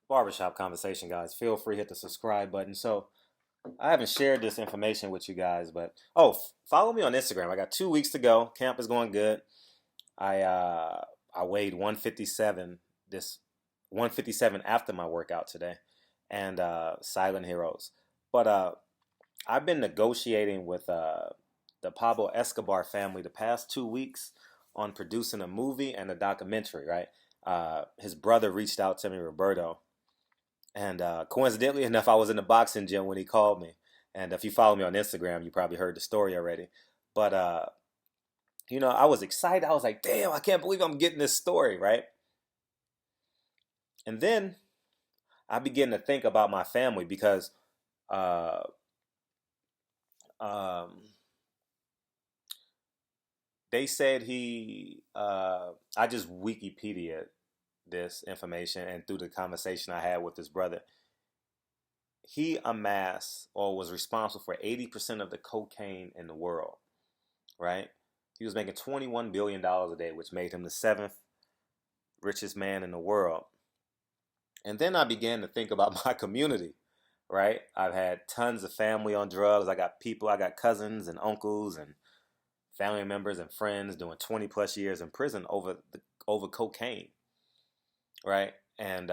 Barbershop conversation, guys. Feel free to hit the subscribe button. So I haven't shared this information with you guys, but follow me on Instagram. I got 2 weeks to go. Camp is going good. I uh, I weighed 157 this 157 after my workout today, and Silent Heroes. But I've been negotiating with the Pablo Escobar family the past 2 weeks on producing a movie and a documentary. Right, his brother reached out to me, Roberto, and coincidentally enough, I was in the boxing gym when he called me. And if you follow me on Instagram, you probably heard the story already. But I was excited. I was like, "Damn, I can't believe I'm getting this story," right? And then I began to think about my family because uh, um, they said I just Wikipedia this information, and through the conversation I had with his brother, he amassed or was responsible for 80% of the cocaine in the world, right? He was making $21 billion a day, which made him the seventh richest man in the world. And then I began to think about my community, right? I've had tons of family on drugs. I got cousins and uncles and family members and friends doing 20 plus years in prison over cocaine, right? And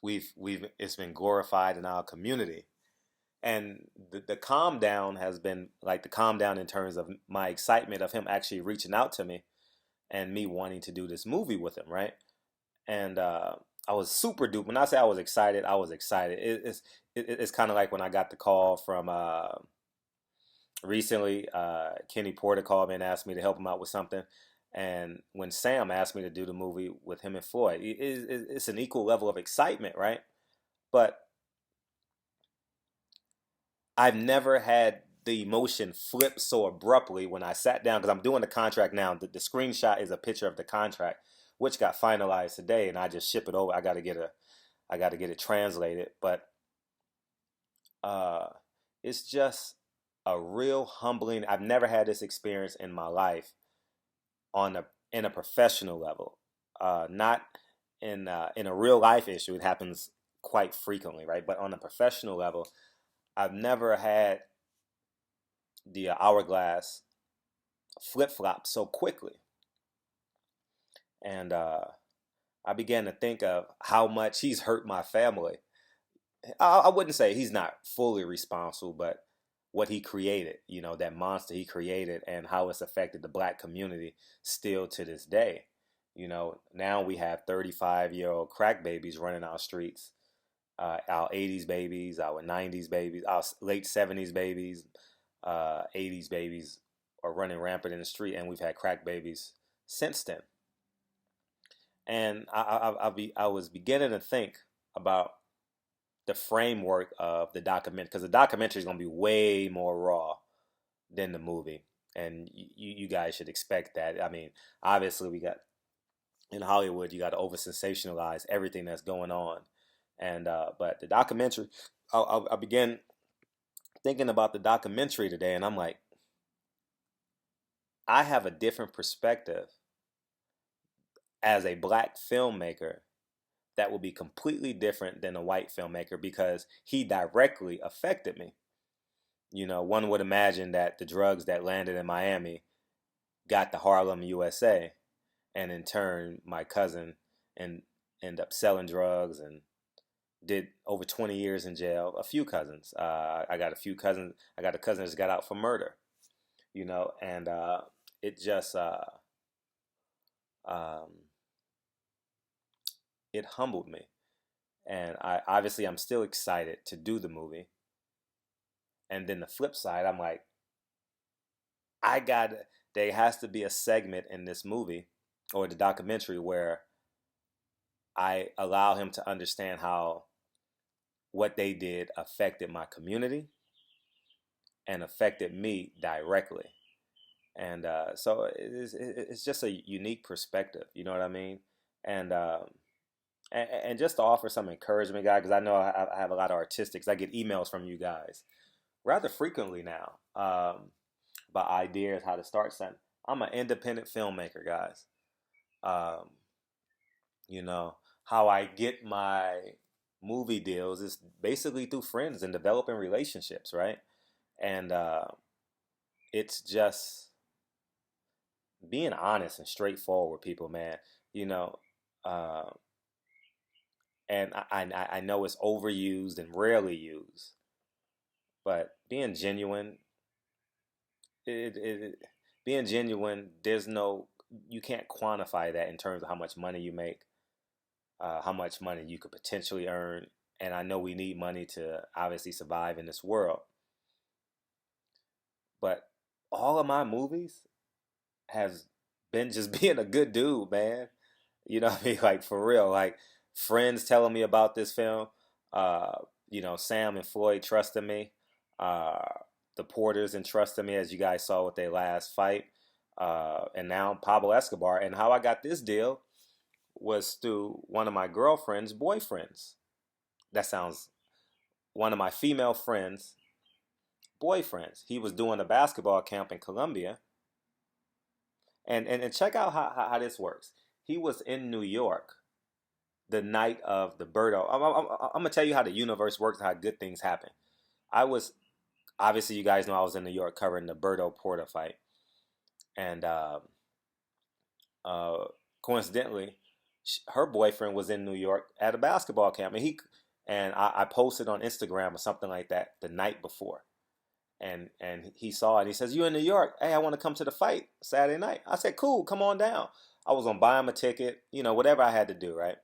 we've it's been glorified in our community. And the calm down has been like the calm down in terms of my excitement of him actually reaching out to me and me wanting to do this movie with him, right? And I was super duper. When I say I was excited, I was excited. It's kind of like when I got the call from recently. Kenny Porter called me and asked me to help him out with something. And when Sam asked me to do the movie with him and Floyd, it's an equal level of excitement, right? But I've never had the emotion flip so abruptly when I sat down because I'm doing the contract now. The screenshot is a picture of the contract, which got finalized today, and I just ship it over. I got to get it translated, but uh, it's just a real humbling. I've never had this experience in my life on a in a professional level, not in a real life issue. It happens quite frequently, right? But on a professional level, I've never had the hourglass flip flop so quickly, and I began to think of how much he's hurt my family. I wouldn't say he's not fully responsible, but what he created, that monster he created, and how it's affected the black community still to this day. Now we have 35-year-old crack babies running our streets, our 80s babies, our 90s babies, our late 70s babies, 80s babies are running rampant in the street, and we've had crack babies since then. And I was beginning to think about the framework of the documentary because the documentary is going to be way more raw than the movie, and you guys should expect that. I mean, obviously we got in Hollywood, you got to over sensationalize everything that's going on, and but the documentary, I began thinking about the documentary today, and I'm like, I have a different perspective as a black filmmaker that will be completely different than a white filmmaker because he directly affected me. One would imagine that the drugs that landed in Miami got to Harlem, USA, and in turn, my cousin and ended up selling drugs and did over 20 years in jail. A few cousins. I got a few cousins. I got a cousin that just got out for murder. And it just um, it humbled me. And I'm still excited to do the movie. And then the flip side, I'm like, I got there has to be a segment in this movie or the documentary where I allow him to understand how what they did affected my community and affected me directly. And so it's just a unique perspective. You know what I mean? And and just to offer some encouragement, guys, because I know I have a lot of artistics. I get emails from you guys rather frequently now about ideas how to start something. I'm an independent filmmaker, guys. Um, you know, how I get my movie deals is basically through friends and developing relationships, right? And it's just being honest and straightforward with people, man. You know, uh, and I know it's overused and rarely used, but being genuine, there's no, you can't quantify that in terms of how much money you make, how much money you could potentially earn. And I know we need money to obviously survive in this world, but all of my movies has been just being a good dude, man. You know what I mean? Like for real. Like friends telling me about this film. Uh, Sam and Floyd trusted me. Uh, the Porters entrusted me, as you guys saw with their last fight. And now Pablo Escobar. And how I got this deal was through one of my girlfriend's boyfriends. That sounds one of my female friends' boyfriends. He was doing a basketball camp in Colombia. And check out how this works. He was in New York the night of the Berto. I'm gonna tell you how the universe works and how good things happen. I was obviously, you guys know I was in New York covering the Berto Porter fight, and uh, coincidentally, her boyfriend was in New York at a basketball camp, and I posted on Instagram or something like that the night before, and he saw it. And he says, "You in New York? Hey, I want to come to the fight Saturday night." I said, "Cool, come on down." I was gonna buy him a ticket, whatever I had to do, right?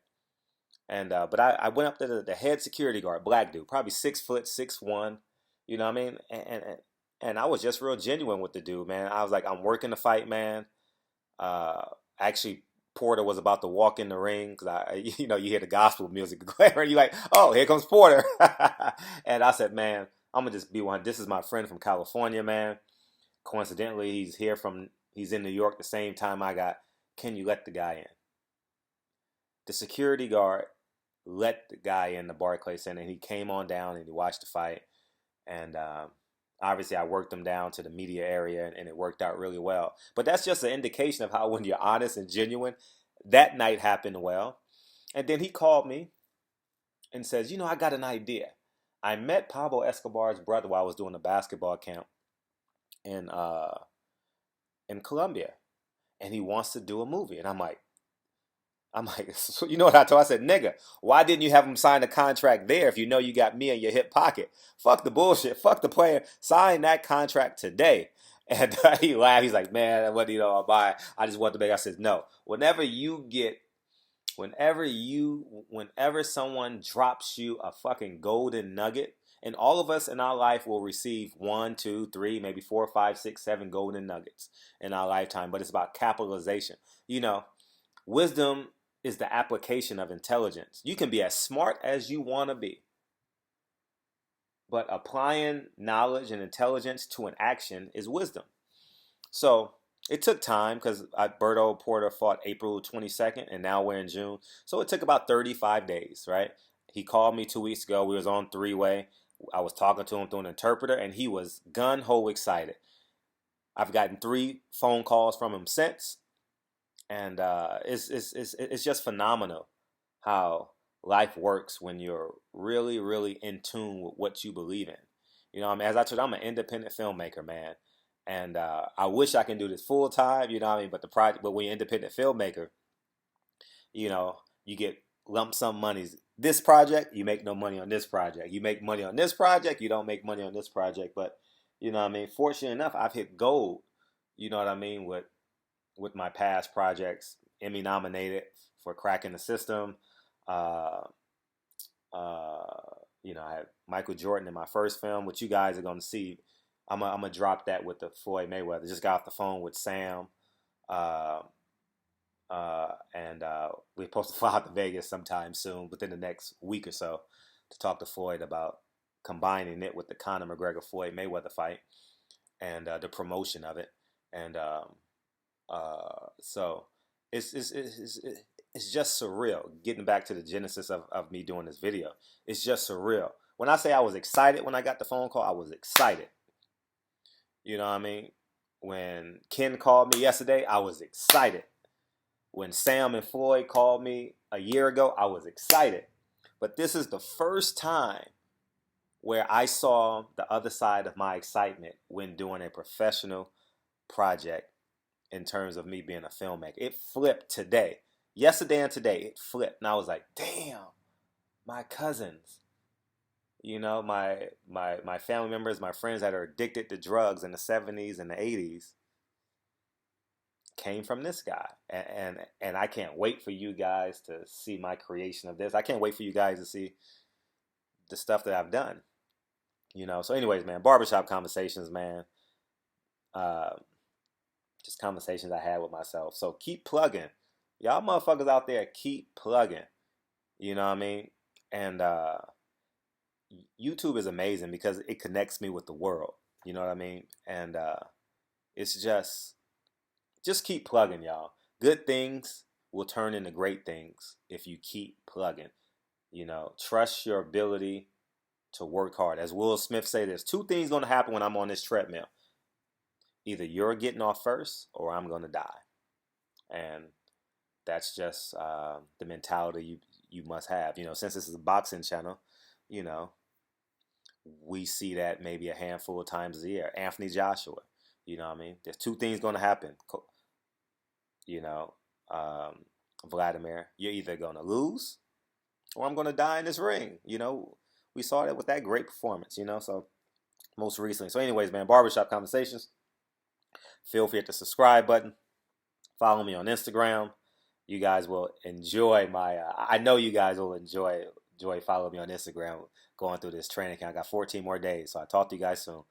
And but I went up to the head security guard, black dude, probably 6 foot, 6'1", you know what I mean? And I was just real genuine with the dude, man. I was like, I'm working the fight, man. Uh, Actually, Porter was about to walk in the ring because you hear the gospel music and you're like, oh, here comes Porter. And I said, man, I'm gonna just be one. This is my friend from California, man. Coincidentally, he's in New York the same time I got. Can you let the guy in? The security guard let the guy in the Barclays Center, and he came on down and he watched the fight. And obviously, I worked him down to the media area, and it worked out really well. But that's just an indication of how, when you're honest and genuine, that night happened well. And then he called me and says, I got an idea. I met Pablo Escobar's brother while I was doing a basketball camp in in Colombia, and he wants to do a movie. And I'm like, so you know what I told? I said, nigga, why didn't you have him sign a contract there if you know you got me in your hip pocket? Fuck the bullshit. Fuck the player. Sign that contract today. And he laughed. He's like, man, what do you know I'll buy? I just want to make. I said, no. Whenever someone drops you a fucking golden nugget, and all of us in our life will receive one, two, three, maybe four, five, six, seven golden nuggets in our lifetime. But it's about capitalization. Wisdom is the application of intelligence. You can be as smart as you want to be, but applying knowledge and intelligence to an action is wisdom. So it took time because Berto Porter fought April 22nd, and now we're in June. So it took about 35 days, right? He called me 2 weeks ago. We was on three-way. I was talking to him through an interpreter, and he was gun-ho excited. I've gotten 3 phone calls from him since. And it's just phenomenal how life works when you're really, really in tune with what you believe in. I mean, as I told you, I'm an independent filmmaker, man. And I wish I can do this full time, you know what I mean? But when you're an independent filmmaker, you get lump sum monies. This project, you make no money on this project. You make money on this project, you don't make money on this project. But, you know what I mean? Fortunately enough, I've hit gold, you know what I mean, with my past projects, Emmy nominated for Cracking the System. Uh, I had Michael Jordan in my first film, which you guys are going to see. I'm gonna drop that with the Floyd Mayweather. Just got off the phone with Sam, uh, and we're supposed to fly out to Vegas sometime soon, within the next week or so, to talk to Floyd about combining it with the Conor McGregor Floyd Mayweather fight and the promotion of it. And so it's just surreal. Getting back to the genesis of me doing this video, it's just surreal. When I say I was excited when I got the phone call, I was excited. You know what I mean? When Ken called me yesterday, I was excited. When Sam and Floyd called me a year ago, I was excited. But this is the first time where I saw the other side of my excitement when doing a professional project in terms of me being a filmmaker. It flipped today. Yesterday and today, it flipped. And I was like, damn, my cousins, my family members, my friends that are addicted to drugs in the 70s and the 80s came from this guy. And I can't wait for you guys to see my creation of this. I can't wait for you guys to see the stuff that I've done. So anyways, man, barbershop conversations, man. Uh, just conversations I had with myself. So keep plugging. Y'all motherfuckers out there, keep plugging. You know what I mean? And YouTube is amazing because it connects me with the world. You know what I mean? And it's just keep plugging, y'all. Good things will turn into great things if you keep plugging. Trust your ability to work hard. As Will Smith say, there's two things going to happen when I'm on this treadmill. Either you're getting off first or I'm going to die. And that's just the mentality you must have. Since this is a boxing channel, we see that maybe a handful of times a year. Anthony Joshua, you know what I mean? There's two things going to happen. Vladimir, you're either going to lose or I'm going to die in this ring. We saw that with that great performance, so most recently. So anyways, man, Barbershop Conversations. Feel free to hit the subscribe button. Follow me on Instagram. You guys will enjoy I know you guys will enjoy following me on Instagram going through this training camp. I got 14 more days. So I'll talk to you guys soon.